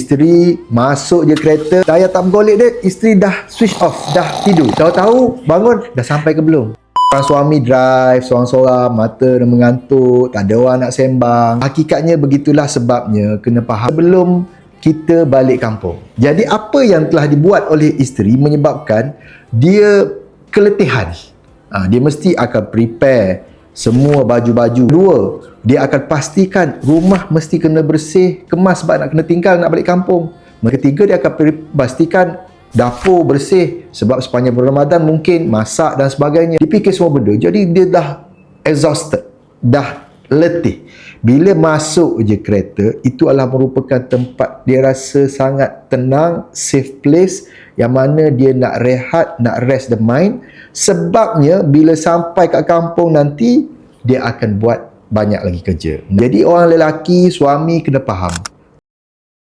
isteri masuk je kereta, daya tak bergolek dia, isteri dah switch off, dah tidur. Tahu-tahu bangun, dah sampai ke belum? Orang suami drive seorang-seorang, mata dah mengantuk, tak ada orang nak sembang. Hakikatnya begitulah sebabnya, kena faham sebelum kita balik kampung. Jadi apa yang telah dibuat oleh isteri menyebabkan dia keletihan. Dia mesti akan prepare semua baju-baju. Dua, dia akan pastikan rumah mesti kena bersih, kemas sebab nak kena tinggal, nak balik kampung. Ketiga, dia akan pastikan dapur bersih sebab sepanjang bulan Ramadan mungkin masak dan sebagainya. Dipikir semua benda. Jadi dia dah exhausted, dah letih. Bila masuk je kereta, itu adalah merupakan tempat dia rasa sangat tenang, safe place, yang mana dia nak rehat, nak rest the mind. Sebabnya bila sampai kat kampung nanti, dia akan buat banyak lagi kerja. Jadi orang lelaki, suami kena faham,